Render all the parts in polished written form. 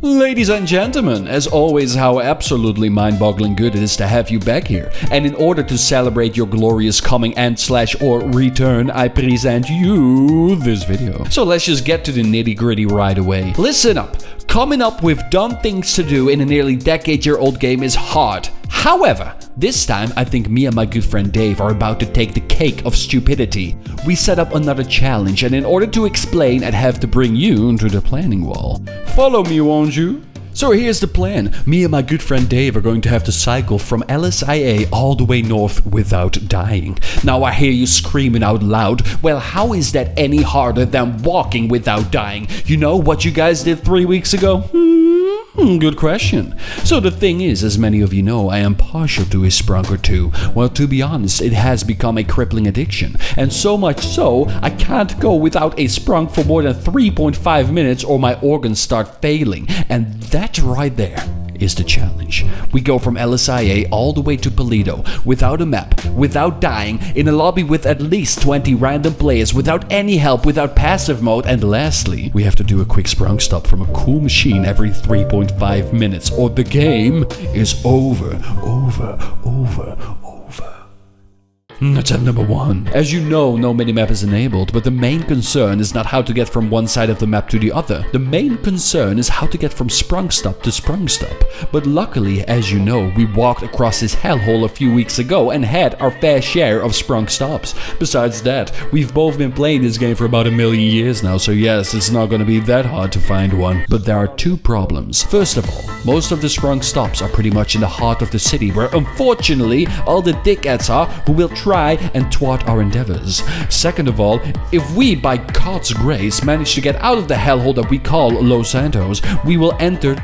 Ladies and gentlemen, as always, how absolutely mind-boggling good it is to have you back here. And in order to celebrate your glorious coming and/or return, I present you this video. So let's just get to the nitty-gritty right away. Listen up. Coming up with dumb things to do in a nearly decade-year-old game is hard. However, this time I think me and my good friend Dave are about to take the cake of stupidity. We set up another challenge, and in order to explain, I'd have to bring you to the planning wall. Follow me, won't you? So here's the plan. Me and my good friend Dave are going to have to cycle from LSIA all the way north without dying. Now I hear you screaming out loud. Well, how is that any harder than walking without dying? You know what you guys did 3 weeks ago? Good question. So the thing is, as many of you know, I am partial to a Sprunk or two. Well, to be honest, it has become a crippling addiction. And so much so, I can't go without a Sprunk for more than 3.5 minutes or my organs start failing. And that right there is the challenge. We go from LSIA all the way to Toledo without a map, without dying, in a lobby with at least 20 random players, without any help, without passive mode, and lastly, we have to do a quick Sprunk stop from a cool machine every 3.5 minutes or the game is over. Attempt number 1. As you know, no minimap is enabled, but the main concern is not how to get from one side of the map to the other. The main concern is how to get from Sprunk stop to Sprunk stop. But luckily, as you know, we walked across this hellhole a few weeks ago and had our fair share of Sprunk stops. Besides that, we've both been playing this game for about 1 million years now, so yes, it's not gonna be that hard to find one. But there are 2 problems. First of all, most of the Sprunk stops are pretty much in the heart of the city, where unfortunately all the dickheads are who will try and thwart our endeavors. Second of all, if we, by God's grace, manage to get out of the hellhole that we call Los Santos, we will enter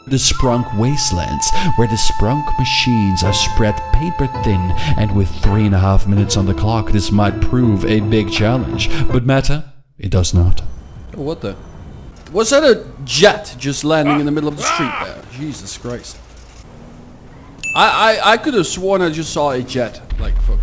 the Sprunk wastelands, where the Sprunk machines are spread paper thin, and with 3.5 minutes on the clock, this might prove a big challenge. But matter, it does not. Oh, what the? Was that a jet just landing in the middle of the street there? Jesus Christ. I could have sworn I just saw a jet. Like, fuck.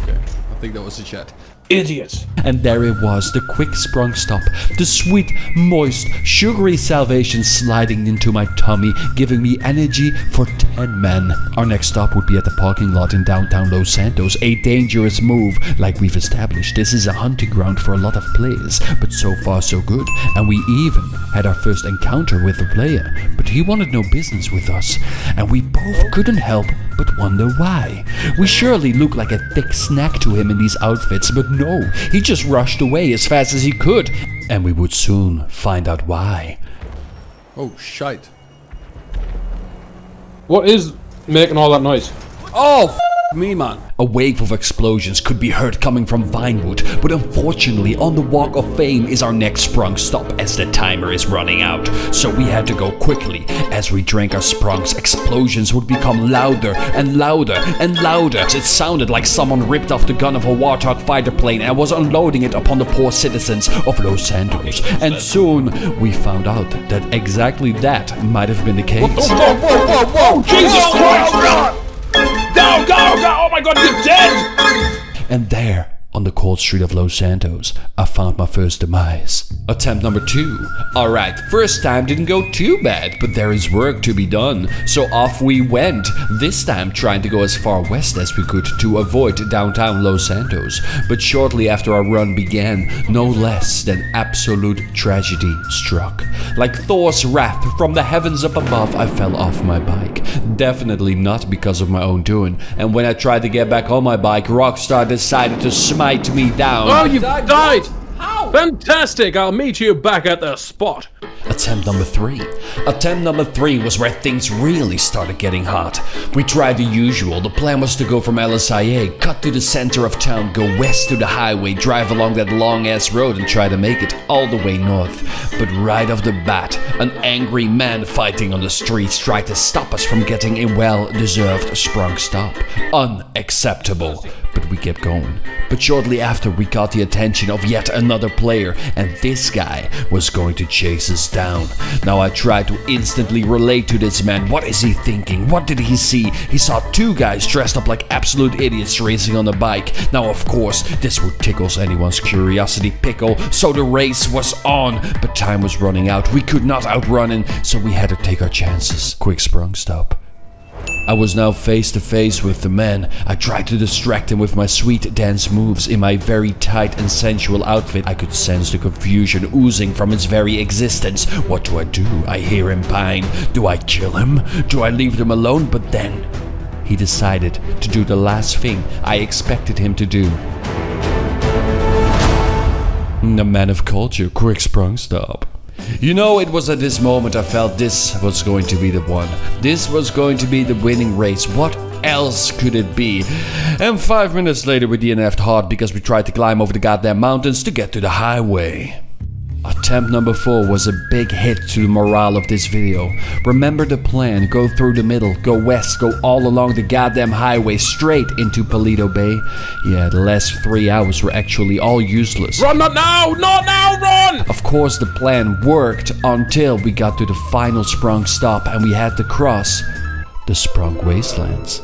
Okay, I think that was a jet. Idiot. And there it was, the quick Sprunk stop. The sweet, moist, sugary salvation sliding into my tummy, giving me energy for 10 men. Our next stop would be at the parking lot in downtown Los Santos, a dangerous move. Like we've established, this is a hunting ground for a lot of players, but so far so good. And we even had our first encounter with the player, but he wanted no business with us. And we both couldn't help but wonder why. We surely look like a thick snack to him in these outfits, but no, he just rushed away as fast as he could, and we would soon find out why. Oh, shite. What is making all that noise? Oh, me, man. A wave of explosions could be heard coming from Vinewood, but unfortunately on the Walk of Fame is our next Sprunk stop as the timer is running out. So we had to go quickly. As we drank our Sprunks, explosions would become louder and louder and louder. It sounded like someone ripped off the gun of a Warthog fighter plane and was unloading it upon the poor citizens of Los Santos. And soon we found out that exactly that might have been the case. Whoa! Jesus Christ! Go! Oh my God, you're dead! And there, on the cold street of Los Santos, I found my first demise. Attempt number 2. Alright, first time didn't go too bad, but there is work to be done. So off we went, this time trying to go as far west as we could to avoid downtown Los Santos. But shortly after our run began, no less than absolute tragedy struck. Like Thors Wrath from the heavens up above, I fell off my bike. Definitely not because of my own doing. And when I tried to get back on my bike, Rockstar decided to smite me down. Oh, you've died! How? Fantastic! I'll meet you back at the spot. Attempt number 3. Attempt number 3 was where things really started getting hot. We tried the usual. The plan was to go from LSIA, cut to the center of town, go west to the highway, drive along that long-ass road and try to make it all the way north. But right off the bat, an angry man fighting on the streets tried to stop us from getting a well-deserved Sprunk stop. Unacceptable. But we kept going. But shortly after, we got the attention of yet another player, and this guy was going to chase us down. Now I tried to instantly relate to this man. What is he thinking? What did he see? He saw two guys dressed up like absolute idiots racing on a bike. Now of course, this would tickle anyone's curiosity pickle, so the race was on. But time was running out. We could not outrun him, so we had to take our chances. Quick Sprunk stop. I was now face to face with the man. I tried to distract him with my sweet dance moves. In my very tight and sensual outfit, I could sense the confusion oozing from his very existence. What do? I hear him pine. Do I kill him? Do I leave them alone? But then, he decided to do the last thing I expected him to do. The man of culture, Quick Sprunk stop. You know, it was at this moment I felt this was going to be the one. This was going to be the winning race. What else could it be? And 5 minutes later we DNF'd hard because we tried to climb over the goddamn mountains to get to the highway. Attempt number 4 was a big hit to the morale of this video. Remember the plan: go through the middle, go west, go all along the goddamn highway straight into Paleto Bay. Yeah, the last 3 hours were actually all useless. Run, not now, run! Of course the plan worked until we got to the final Sprunk stop and we had to cross the Sprunk Wastelands.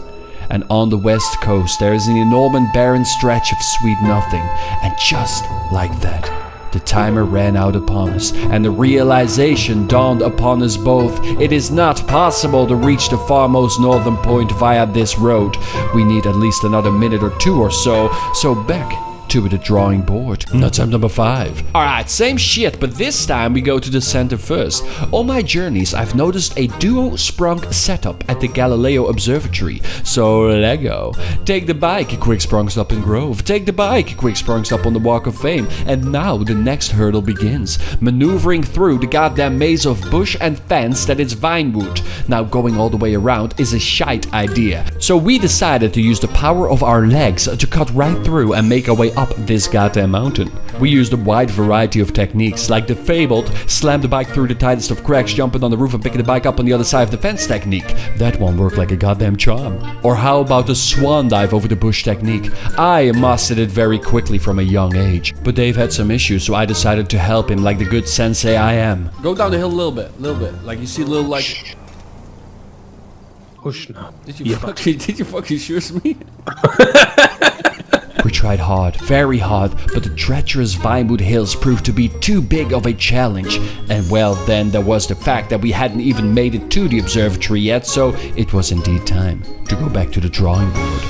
And on the west coast there is an enormous barren stretch of sweet nothing, and just like that, the timer ran out upon us, and the realization dawned upon us both. It is not possible to reach the farmost northern point via this road. We need at least another minute or two or so back to the drawing board. Attempt number 5. Alright, same shit, but this time we go to the center first. On my journeys, I've noticed a duo Sprunk setup at the Galileo Observatory. So Lego. Take the bike, Quick Sprunk stop in Grove. Take the bike, Quick Sprunk stop on the Walk of Fame. And now the next hurdle begins. Maneuvering through the goddamn maze of bush and fence that is Vinewood. Now going all the way around is a shite idea. So we decided to use the power of our legs to cut right through and make our way up this goddamn mountain. We used a wide variety of techniques, like the fabled slam the bike through the tightest of cracks, jumping on the roof and picking the bike up on the other side of the fence technique. That one worked like a goddamn charm. Or how about the swan dive over the bush technique? I mastered it very quickly from a young age, but Dave had some issues, so I decided to help him like the good sensei I am. Go down the hill a little bit. Like you see a little like... Hush now. Did you fucking shoot me? We tried hard, very hard, but the treacherous Vinewood Hills proved to be too big of a challenge. And well, then there was the fact that we hadn't even made it to the observatory yet, so it was indeed time to go back to the drawing board.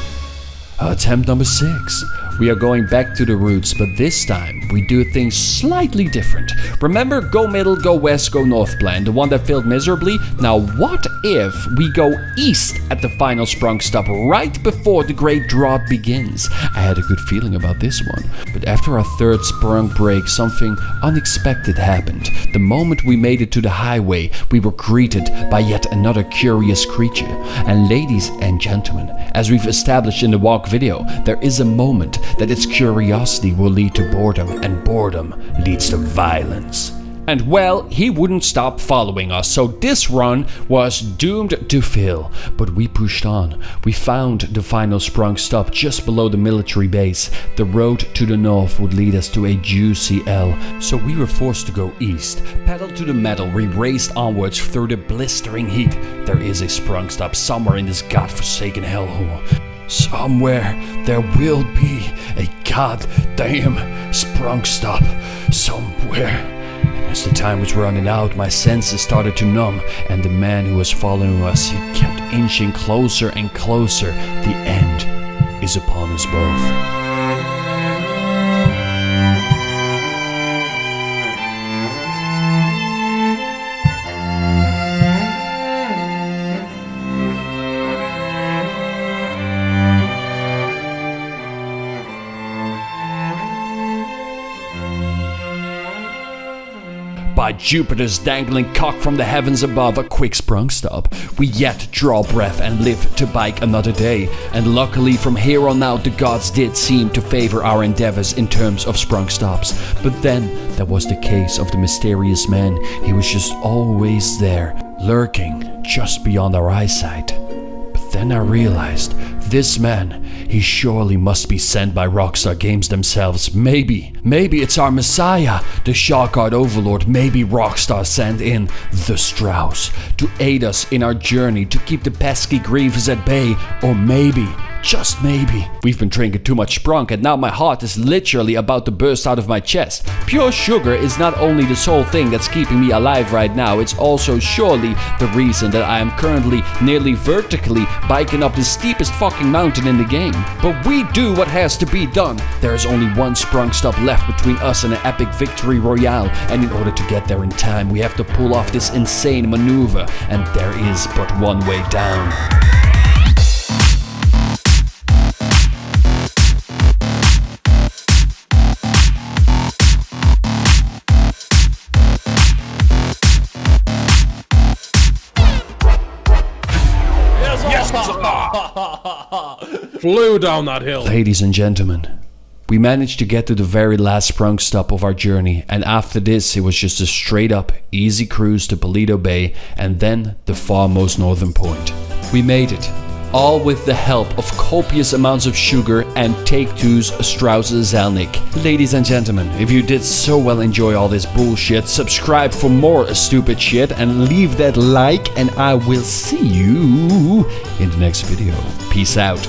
Attempt number 6. We are going back to the roots, but this time we do things slightly different. Remember go middle, go west, go north plan, the one that failed miserably? Now what if we go east at the final Sprunk stop right before the great drought begins? I had a good feeling about this one, but after our third Sprunk break, something unexpected happened. The moment we made it to the highway, we were greeted by yet another curious creature. And ladies and gentlemen, as we've established in the walk video, there is a moment that its curiosity will lead to boredom, and boredom leads to violence. And well, he wouldn't stop following us, so this run was doomed to fail. But we pushed on. We found the final Sprunk stop just below the military base. The road to the north would lead us to a juicy L, so we were forced to go east. Pedal to the metal, we raced onwards through the blistering heat. There is a Sprunk stop somewhere in this godforsaken hellhole. Somewhere there will be a goddamn Sprunk stop. Somewhere. As the time was running out, my senses started to numb, and the man who was following us, he kept inching closer and closer. The end is upon us both. By Jupiter's dangling cock from the heavens above, a quick Sprunk stop. We yet draw breath and live to bike another day. And luckily from here on out the gods did seem to favor our endeavors in terms of Sprunk stops. But then there was the case of the mysterious man. He was just always there, lurking just beyond our eyesight. But Then I realized, this man, he surely must be sent by Rockstar Games themselves. Maybe it's our messiah, the Sharkard Overlord. Maybe Rockstar sent in the Strauss to aid us in our journey, to keep the pesky Grievous at bay. Or maybe, just maybe, we've been drinking too much Sprunk and now my heart is literally about to burst out of my chest. Pure sugar is not only the sole thing that's keeping me alive right now, it's also surely the reason that I am currently nearly vertically biking up the steepest fucking mountain in the game. But we do what has to be done. There is only one Sprunk stop left between us and an epic victory royale, and in order to get there in time, we have to pull off this insane maneuver, and there is but one way down. Flew down that hill. Ladies and gentlemen, we managed to get to the very last Sprunk stop of our journey, and after this it was just a straight up, easy cruise to Paleto Bay and then the far most northern point. We made it, all with the help of copious amounts of sugar and Take-Two's Strauss Zelnick. Ladies and gentlemen, if you did so well enjoy all this bullshit, subscribe for more stupid shit and leave that like, and I will see you in the next video. Peace out.